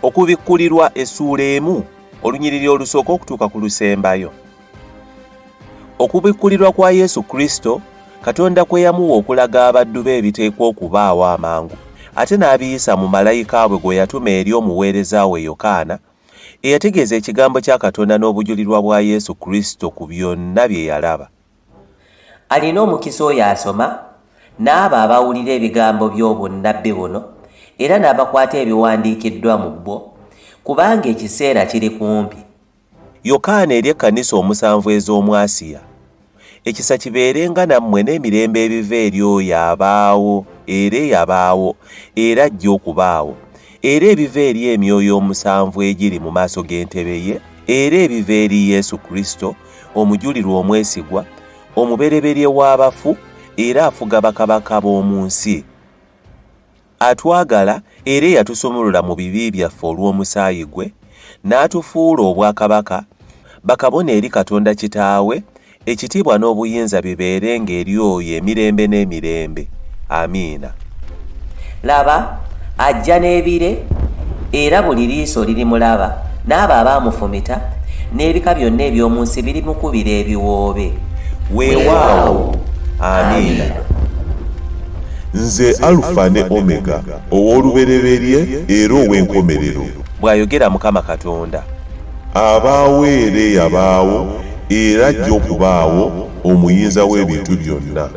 okubikkulirwa essuula emu olunyiriri olusooka okutuuka ku lusembayo. Okubikkulirwa kwa Yesu Kristo, Katonda kwe yamuwa okulaga abaddu be ebiteekwa okubaawo amangu, ate n'abiyisa mu malayika bwe gwe yatuma eri omuweereza we Yokaana, eyategeeza ekigambo kya Katonda n'obujulirwa bwa Yesu Kristo ku byonna bye yalaba. Alina omukisa oyo asoma, n'abo abawulira ebigambo by'obunnabbi buno, era n'abakwata ebiwandiikiddwa mu bwo, kubanga ekiseera kiri kumpi. Yokaana eri ekkanisa omusanvu ez'omu Asiya. Ekisa kibeerenga nammwe n'emirembe ebiva eri oyo abaawo era eyabaawo era ajja okubaawo, era ebiva eri emyoyo omusanvu egiri mu maaso g'entebe ye, era ebiva eri Yesu Kristo, omujulirwa omwesigwa, omubereberye w'abafu era afuga bakabaka b'omu nsi. Atwagala era eyatusumulula mu bibi byaffe olw'omusaayi gwe, n'atufuula obwakabaka, bakabona eri Katonda Kitaawe, ekitiibwa n'obuyinza bibeerenga eri oyo emirembe n'emirembe. Amiina. Laba, ajja n'ebire, era buli liiso lirimulaba, n'abo abaamufumita, n'ebika byonna eby'omu nsi birimukubira ebiwoobe. Weewaawo. Amiina. Nze Alufa ne Omega, ow'olubereberye era ow'enkomerero, bw'ayogera Mukama Katonda. Abaawo era eyabaawo era ajja okubaawo, omuyinza w'ebintu byonna.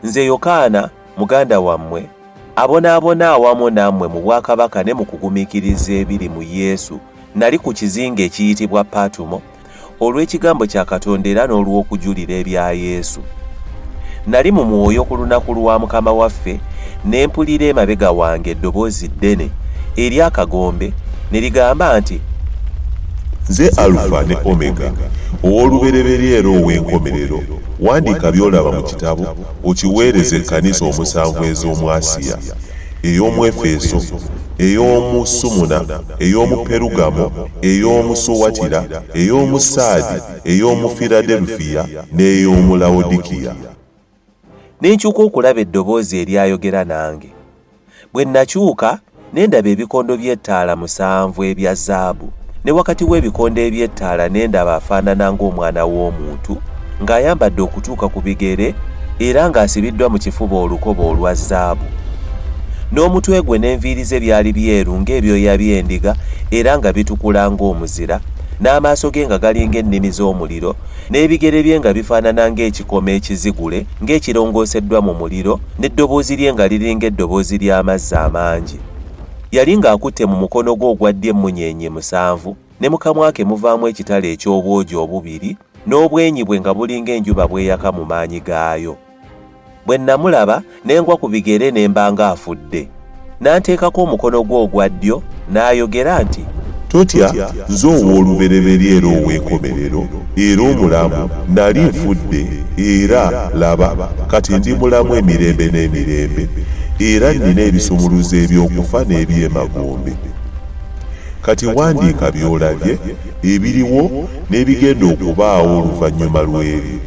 Nze Yokaana, muganda wammwe, abonaabona awamu nammwe mu bwakabaka ne mu kugumiikiriza ebiri mu Yesu, nali ku kizinga ekiyitibwa Patumo, olw'ekigambo kya Katonda era n'olw'okujulira ebya Yesu. Nali mu mwoyo ku lunaku lwa Mukama waffe, ne mpulira emabega wange eddoboozi ddene ery'akagombe ne ligamba nti, Nze Alufa ne Omega, ow'olubereberye era ow'enkomerero, wandiika by'olaba mu kitabo, okiweereze ekkanisa omusanvu ez'omu Asiya, ey'omu Efeso, ey'omu Sumuna, ey'omu Perugamo, ey'omu Suwatira, ey'omu Saadi, ey'omu Filadelufiya n'ey'omu Lawodikiya. Ne nkyuka okulaba eddoboozi eryayogera nange. Bwe nakyuka ne ndaba ebikondo by'ettaala 7 ebya zaabu, ne wakati w'ebikondo eby'ettaala ne ndaba afaanana ng'omwana w'omuntu, ng'ayambadde okutuuka ku bigere era ng'asibiddwa mu kifuba olukoba olwa zaabu. N'omutwe gwe n'enviiri ze byali byeru ng'ebyoya by'endiga era nga bitukula ng'omuzira, n'amaaso ge nga galinga ennimi z'omuliro, n'ebigere bye nga bifaanana ng'ekikomo ekizigule ng'ekirongooseddwa mu muliro, n'eddoboozi lye nga liringa eddoboozi ly'amazzi amangi. Yali ng'akutte mu mukono gwe ogwa ddyo emmunyeenye 7, ne mu kamwa ke muvaamu ekitala eky'obwogi obubiri, n'obwenyi bwe nga bulinga enjuba bweyaka mu maanyi gaayo. Bwe namulaba ne ngwa ku bigere ne mba ng'afudde. N'anteekako omukono gwe ogwa ddyo n'ayogera nti, Totya, nze ow'olubereberye era ow'enkomerero, era omulamu, nali nfudde, era laba, kati ndi mulamu emirembe n'emirembe, era nnina ebisumuluzo eby'okufa n'eby'emagombe. Kati wandiika by'olabye, ebiriwo n'ebigenda okubaawo oluvannyuma lw'ebyo.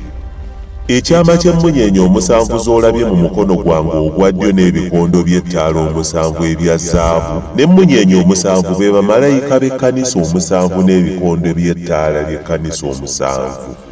Ekyama ky'emmunyeenye 7 z'olabye mu mukono gwange ogwa ddyo n'ebikondo by'ettaala 7 ebya zaabu, n'emmunyeenye 7 be bamalayika b'ekkanisa 7 n'ebikondo by'ettaala by'ekkanisa 7.